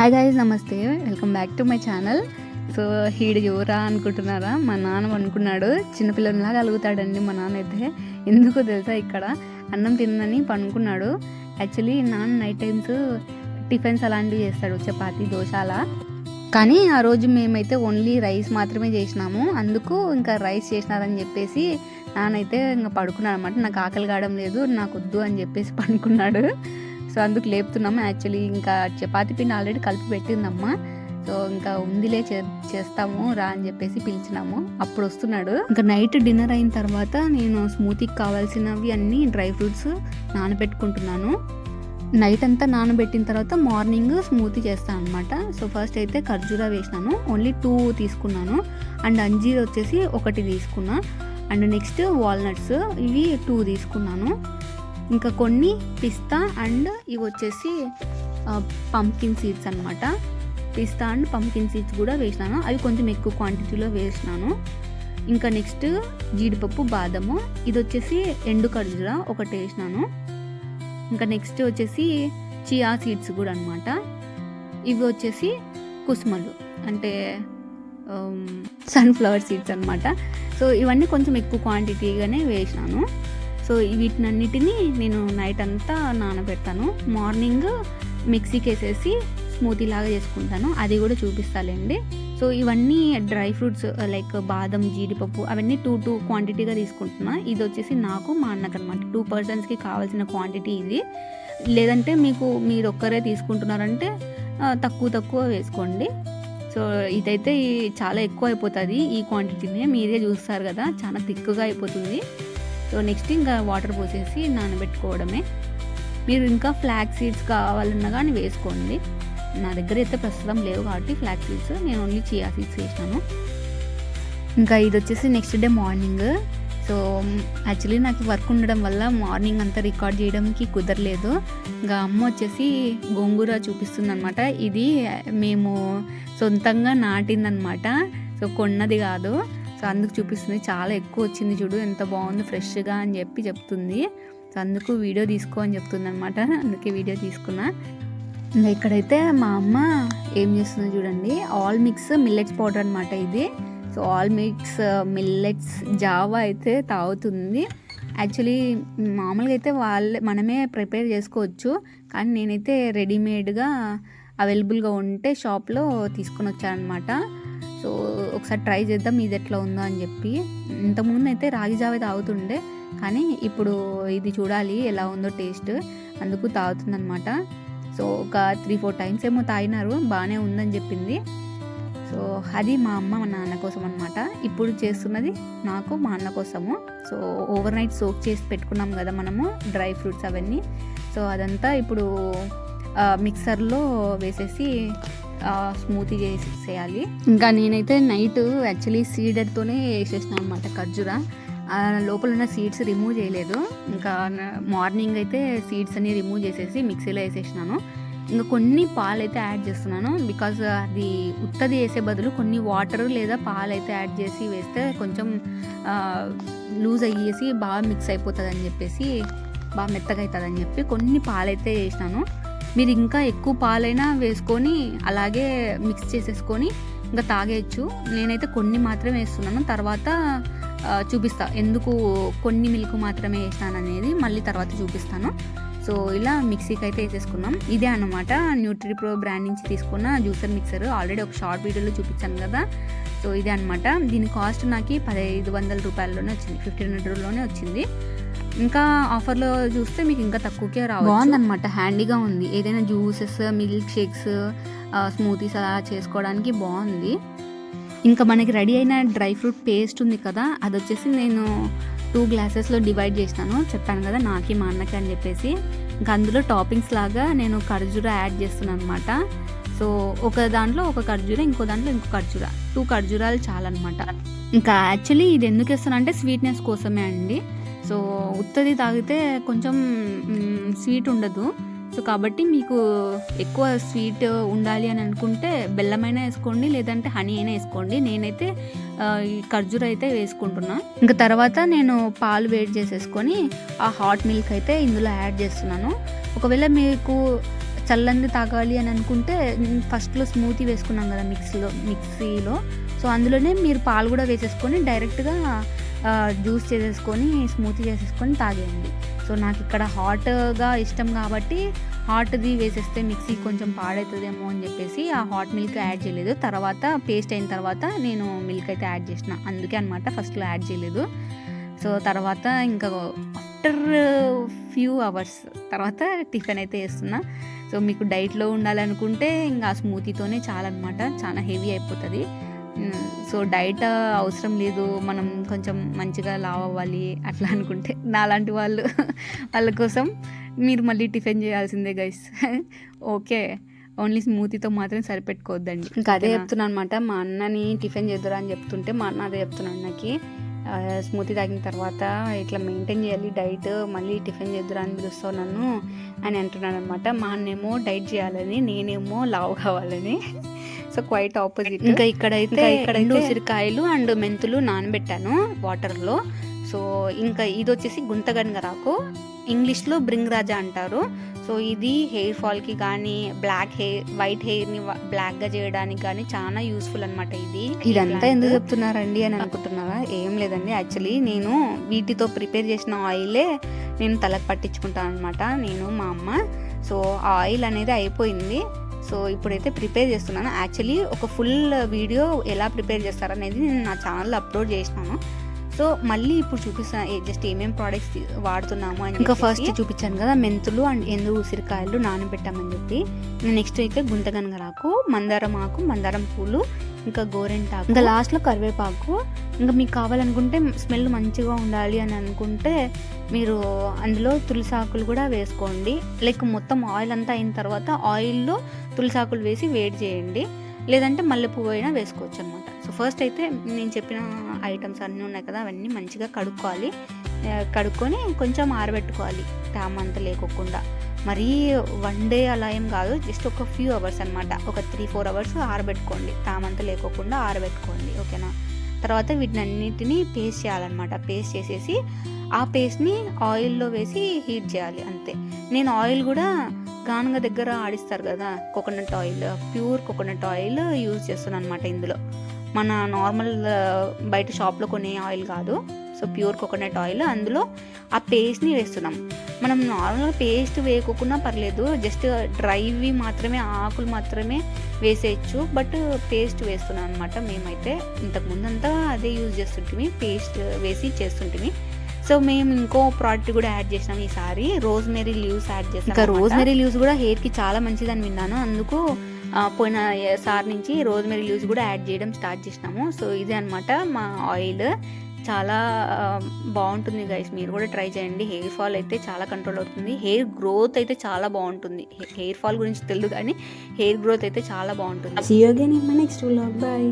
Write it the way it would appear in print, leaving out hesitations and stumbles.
Hi guys, నమస్తే, welcome back to my channel. So హీడు ఎవరా అనుకుంటున్నారా? మా నాన్న అనుకున్నాడు. చిన్నపిల్లలాగా అలుగుతాడండి మా నాన్న అయితే. ఎందుకో తెలుసా, ఇక్కడ అన్నం తినని పనుకున్నాడు. యాక్చువల్లీ నాన్న నైట్ టైమ్స్ టిఫిన్స్ అలాంటివి చేస్తాడు, చపాతీ, దోశ అలా. కానీ ఆ రోజు మేమైతే ఓన్లీ రైస్ మాత్రమే చేసినాము. అందుకు ఇంకా రైస్ చేసినారని చెప్పేసి నాన్నైతే ఇంకా పడుకున్నాడు అనమాట. నాకు ఆకలి కావడం లేదు, నాకు వద్దు అని చెప్పేసి పడుకున్నాడు. సో అందుకు లేపుతున్నాము. యాక్చువల్లీ ఇంకా చపాతీ పిండి ఆల్రెడీ కలిపి పెట్టిందమ్మ. సో ఇంకా ఉందిలే చేస్తాము రా అని చెప్పేసి పిలిచినాము. అప్పుడు వస్తున్నాడు. ఇంకా నైట్ డిన్నర్ అయిన తర్వాత నేను స్మూతీకి కావాల్సినవి అన్నీ డ్రై ఫ్రూట్స్ నానబెట్టుకుంటున్నాను. నైట్ అంతా నానబెట్టిన తర్వాత మార్నింగ్ స్మూతీ చేస్తాను అనమాట. సో ఫస్ట్ అయితే ఖర్జూరా వేసినాను, ఓన్లీ 2 తీసుకున్నాను. అండ్ అంజీర్ వచ్చేసి 1 తీసుకున్నా. అండ్ నెక్స్ట్ వాల్నట్స్ ఇవి 2 తీసుకున్నాను. ఇంకా కొన్ని పిస్తా అండ్ ఇవి వచ్చేసి పంకిన్ సీడ్స్ అనమాట. పిస్తా అండ్ పంకిన్ సీడ్స్ కూడా వేసినాను, అవి కొంచెం ఎక్కువ క్వాంటిటీలో వేసినాను. ఇంకా నెక్స్ట్ జీడిపప్పు, బాదము, ఇది వచ్చేసి ఎండు ఖర్జూరా 1 వేసినాను. ఇంకా నెక్స్ట్ వచ్చేసి చియా సీడ్స్ కూడా అనమాట. ఇవి వచ్చేసి కుసుమలు అంటే సన్ఫ్లవర్ సీడ్స్ అనమాట. సో ఇవన్నీ కొంచెం ఎక్కువ క్వాంటిటీగానే వేసినాను. సో వీటినన్నిటినీ నేను నైట్ అంతా నానబెడతాను. మార్నింగ్ మిక్సీకి వేసేసి స్మూతీ లాగా చేసుకుంటాను, అది కూడా చూపిస్తాలేండి. సో ఇవన్నీ డ్రై ఫ్రూట్స్ లైక్ బాదం, జీడిపప్పు అవన్నీ 2 క్వాంటిటీగా తీసుకుంటున్నా. ఇది వచ్చేసి నాకు, మా అన్నకు అనమాట. 2 పర్సన్స్కి కావాల్సిన క్వాంటిటీ ఇది. లేదంటే మీరు ఒక్కరే తీసుకుంటున్నారంటే తక్కువ వేసుకోండి. సో ఇదైతే చాలా ఎక్కువ అయిపోతుంది, ఈ క్వాంటిటీనే మీరే చూస్తారు కదా, చాలా థిక్గా అయిపోతుంది. సో నెక్స్ట్ ఇంకా వాటర్ పోసేసి నానబెట్టుకోవడమే. మీరు ఇంకా ఫ్లాక్ సీడ్స్ కావాలన్నా కానీ వేసుకోండి. నా దగ్గర అయితే ప్రస్తుతం లేవు కాబట్టి ఫ్లాక్ సీడ్స్, నేను ఓన్లీ చియా సీడ్స్ వేసినాను. ఇంకా ఇది వచ్చేసి next day morning. So actually నాకు వర్క్ ఉండడం వల్ల మార్నింగ్ అంతా రికార్డ్ చేయడానికి కుదరలేదు. ఇంకా అమ్మ వచ్చేసి గోంగూర చూపిస్తుంది అనమాట. ఇది మేము సొంతంగా నాటిందనమాట, సో కొన్నది కాదు. సో అందుకు చూపిస్తుంది. చాలా ఎక్కువ వచ్చింది చూడు, ఎంత బాగుంది ఫ్రెష్గా అని చెప్తుంది. సో అందుకు వీడియో తీసుకో అని చెప్తుంది అనమాట. అందుకే వీడియో తీసుకున్నా. ఇంకా ఇక్కడైతే మా అమ్మ ఏం చేస్తుందో చూడండి. ఆల్ మిక్స్ మిల్లెట్స్ పౌడర్ అనమాట ఇది. So all mix millets Java అయితే తాగుతుంది. యాక్చువల్లీ మామూలుగా అయితే మనమే ప్రిపేర్ చేసుకోవచ్చు, కానీ నేనైతే రెడీమేడ్గా అవైలబుల్గా ఉంటే షాప్లో తీసుకొని వచ్చానమాట. సో ఒకసారి ట్రై చేద్దాం ఇది ఎట్లా ఉందో అని చెప్పి. ఇంతకుముందు అయితే రాగి జావే తాగుతుండే, కానీ ఇప్పుడు ఇది చూడాలి ఎలా ఉందో టేస్ట్, అందుకు తాగుతుందనమాట. సో ఒక 3-4 టైమ్స్ ఏమో తాగినారు, బాగానే ఉందని చెప్పింది. సో అది మా అమ్మ, మా నాన్న కోసం అనమాట. ఇప్పుడు చేస్తున్నది నాకు, మా అన్న కోసము. సో ఓవర్ నైట్ సోక్ చేసి పెట్టుకున్నాం కదా మనము డ్రై ఫ్రూట్స్ అవన్నీ. సో అదంతా ఇప్పుడు మిక్సర్లో వేసేసి స్మూతీ చేసేయాలి. ఇంకా నేనైతే నైట్ యాక్చువల్లీ సీడర్తోనే వేసేసిన అనమాట ఖర్జూరా. లోపల ఉన్న సీడ్స్ రిమూవ్ చేయలేదు. ఇంకా మార్నింగ్ అయితే సీడ్స్ అన్ని రిమూవ్ చేసేసి మిక్సీలో వేసేసినాను. ఇంకా కొన్ని పాలు అయితే యాడ్ చేస్తున్నాను, బికాజ్ అది ఉత్తది వేసే బదులు కొన్ని వాటర్ లేదా పాలు అయితే యాడ్ చేసి వేస్తే కొంచెం లూజ్ అయ్యేసి బాగా మిక్స్ అయిపోతుంది అని చెప్పేసి, బాగా మెత్తగా అవుతుంది అని చెప్పి కొన్ని పాలైతే వేసినాను. మీరు ఇంకా ఎక్కువ పాలైనా వేసుకొని అలాగే మిక్స్ చేసేసుకొని ఇంకా తాగేయచ్చు. నేనైతే కొన్ని మాత్రమే వేస్తున్నాను, తర్వాత చూపిస్తా ఎందుకు కొన్ని మిల్క్ మాత్రమే వేసినాను అనేది మళ్ళీ తర్వాత చూపిస్తాను. సో ఇలా మిక్సీకి అయితే వేసేసుకున్నాం. ఇదే అన్నమాట న్యూట్రిప్రో బ్రాండ్ నుంచి తీసుకున్న జ్యూసర్ మిక్సర్. ఆల్రెడీ ఒక షార్ట్ వీడియోలో చూపించాను కదా. సో ఇదే అనమాట. దీని కాస్ట్ నాకు 1500 రూపాయల్లోనే వచ్చింది, 1500లోనే వచ్చింది. ఇంకా ఆఫర్లో చూస్తే మీకు ఇంకా తక్కువకే రావచ్చు. బాగుందన్నమాట, హ్యాండీగా ఉంది. ఏదైనా జ్యూసెస్, మిల్క్ షేక్స్, స్మూతీస్ అలా చేసుకోవడానికి బాగుంది. ఇంకా మనకి రెడీ అయిన డ్రై ఫ్రూట్ పేస్ట్ ఉంది కదా, అది వచ్చేసి నేను 2 గ్లాసెస్లో డివైడ్ చేసినాను, చెప్పాను కదా నాకి మా అన్నకి అని చెప్పేసి. ఇంకా అందులో టాపింగ్స్ లాగా నేను ఖర్జూరా యాడ్ చేస్తున్నాను అనమాట. సో ఒక దాంట్లో ఒక ఖర్జూరా, ఇంకో దాంట్లో ఇంకో ఖర్జూరా, 2 ఖర్జూరాలు చాలన్నమాట. ఇంకా యాక్చువల్లీ ఇది ఎందుకు వేస్తాను అంటే స్వీట్నెస్ కోసమే అండి. సో ఉత్తది తాగితే కొంచెం స్వీట్ ఉండదు. సో కాబట్టి మీకు ఎక్కువ స్వీట్ ఉండాలి అని అనుకుంటే బెల్లమైనా వేసుకోండి, లేదంటే హనీ అయినా వేసుకోండి. నేనైతే ఈ ఖర్జూర అయితే వేసుకుంటున్నా. ఇంకా తర్వాత నేను పాలు వేడి చేసేసుకొని ఆ హాట్ మిల్క్ అయితే ఇందులో యాడ్ చేస్తున్నాను. ఒకవేళ మీకు చల్లంది తాగాలి అని అనుకుంటే ఫస్ట్లో స్మూతీ వేసుకున్నాం కదా మిక్సీలో, సో అందులోనే మీరు పాలు కూడా వేసేసుకొని డైరెక్ట్గా జ్యూస్ చేసేసుకొని స్మూతీ చేసేసుకొని తాగేయండి. సో నాకు ఇక్కడ హాట్గా ఇష్టం కాబట్టి హాట్ది వేసేస్తే మిక్సీ కొంచెం పాడవుతుందేమో అని చెప్పేసి ఆ హాట్ మిల్క్ యాడ్ చేయలేదు. తర్వాత పేస్ట్ అయిన తర్వాత నేను మిల్క్ అయితే యాడ్ చేసిన, అందుకే అనమాట ఫస్ట్లో యాడ్ చేయలేదు. సో తర్వాత ఇంకా ఆఫ్టర్ ఫ్యూ అవర్స్ తర్వాత టిఫిన్ అయితే వేస్తున్నా. సో మీకు డైట్లో ఉండాలనుకుంటే ఇంకా స్మూతీతోనే చాలన్నమాట, చాలా హెవీ అయిపోతుంది. సో డైట్ అవసరం లేదు, మనం కొంచెం మంచిగా లావ్ అవ్వాలి అట్లా అనుకుంటే నాలాంటి వాళ్ళ కోసం మీరు మళ్ళీ టిఫిన్ చేయాల్సిందే గైస్. ఓకే, ఓన్లీ స్మూతీతో మాత్రం సరిపెట్టుకోవద్దండి. ఇంకా అదే చెప్తున్నాను అనమాట. మా అన్నని టిఫిన్ చేద్దురా అని చెప్తుంటే మా అన్న అదే చెప్తున్నాను, నాకు స్మూతీ తాగిన తర్వాత ఇట్లా మెయింటైన్ చేయాలి డైట్, మళ్ళీ టిఫిన్ చేద్దురా అని పిలుస్తావు నన్ను అని అంటున్నాను అనమాట. మా అన్నేమో డైట్ చేయాలని, నేనేమో లావు కావాలని. So quite opposite. ఇంకా ఇక్కడైతే ఉసిరికాయలు అండ్ మెంతులు నానబెట్టాను వాటర్లో. సో ఇంకా ఇది వచ్చేసి గుంతగనగరాకు, ఇంగ్లీష్లో బ్రింగ్ రాజా అంటారు. సో ఇది హెయిర్ ఫాల్కి కానీ వైట్ హెయిర్ని బ్లాక్గా చేయడానికి కానీ చాలా యూస్ఫుల్ అనమాట. ఇదంతా ఎందుకు చెప్తున్నారండి అని అనుకుంటున్నారా? ఏం లేదండి, యాక్చువల్లీ నేను వీటితో ప్రిపేర్ చేసిన ఆయిలే నేను తలకు పట్టించుకుంటాను అనమాట, నేను మా అమ్మ. సో ఆ ఆయిల్ అనేది అయిపోయింది. సో ఇప్పుడైతే ప్రిపేర్ చేస్తున్నాను. యాక్చువల్లీ ఒక ఫుల్ వీడియో ఎలా ప్రిపేర్ చేస్తారనేది నేను నా ఛానల్లో అప్లోడ్ చేసినాను. సో మళ్ళీ ఇప్పుడు చూపిస్తాను జస్ట్ ఏమేమి ప్రోడక్ట్స్ వాడుతున్నాము అని. ఇంకా ఫస్ట్ చూపించాను కదా మెంతులు అండ్ ఎండు ఉసిరికాయలు నానబెట్టామని చెప్పి. నెక్స్ట్ అయితే గుంతగనగరాకు, మందారం ఆకు, మందారం పూలు, ఇంకా గోరెంటాకు, ఇంకా లాస్ట్లో కరివేపాకు. ఇంకా మీకు కావాలనుకుంటే స్మెల్ మంచిగా ఉండాలి అని అనుకుంటే మీరు అందులో తులసాకులు కూడా వేసుకోండి. లైక్ మొత్తం ఆయిల్ అంతా అయిన తర్వాత ఆయిల్లో తులసాకులు వేసి వేడి చేయండి, లేదంటే మల్లెపువ్వు అయినా వేసుకోవచ్చు అనమాట. సో ఫస్ట్ అయితే నేను చెప్పిన ఐటమ్స్ అన్నీ ఉన్నాయి కదా, అవన్నీ మంచిగా కడుక్కొని కొంచెం ఆరబెట్టుకోవాలి, తేమ అంతా లేకోకుండా. మరీ 1 డే అలా ఏం కాదు, జస్ట్ ఒక ఫ్యూ అవర్స్ అనమాట, ఒక 3-4 అవర్స్ ఆరబెట్టుకోండి, తేమ అంతా లేకోకుండా ఆరబెట్టుకోండి. ఓకేనా? తర్వాత వీటినన్నిటిని పేస్ట్ చేయాలన్నమాట. పేస్ట్ చేసేసి ఆ పేస్ట్ని ఆయిల్లో వేసి హీట్ చేయాలి, అంతే. నేను ఆయిల్ కూడా గానుగ దగ్గర ఆడిస్తారు కదా, coconut oil, pure coconut oil use చేస్తున్నాను అనమాట ఇందులో. మన నార్మల్ బయట షాప్లో కొనే ఆయిల్ కాదు. సో ప్యూర్ కోకోనట్ ఆయిల్, అందులో ఆ పేస్ట్ని వేస్తున్నాం. మనం నార్మల్ పేస్ట్ వేయకుండా పర్లేదు, జస్ట్ డ్రైవి మాత్రమే, ఆకులు మాత్రమే వేసేయచ్చు, బట్ పేస్ట్ వేస్తున్నాం అనమాట. మేమైతే ఇంతకుముందంతా అదే యూజ్ చేస్తుంటిమి, పేస్ట్ వేసి చేస్తుంటిమి. సో మేము ఇంకో ప్రోడక్ట్ కూడా యాడ్ చేసినాం ఈసారి, రోజ్మెరీ లీవ్స్ యాడ్ చేస్తాం. ఇంకా రోజ్మెరీ లీవ్స్ కూడా హెయిర్కి చాలా మంచిదని విన్నాను, అందుకు పోయిన సార్ నుంచి రోజ్మెరీ లీవ్స్ కూడా యాడ్ చేయడం స్టార్ట్ చేసినాము. సో ఇదే అనమాట మా ఆయిల్, చాలా బాగుంటుంది గైస్, మీరు కూడా ట్రై చేయండి. హెయిర్ ఫాల్ అయితే చాలా కంట్రోల్ అవుతుంది, హెయిర్ గ్రోత్ అయితే చాలా బాగుంటుంది. హెయిర్ ఫాల్ గురించి తెలియదు కానీ హెయిర్ గ్రోత్ అయితే చాలా బాగుంటుంది. See you again in my next vlog. Bye.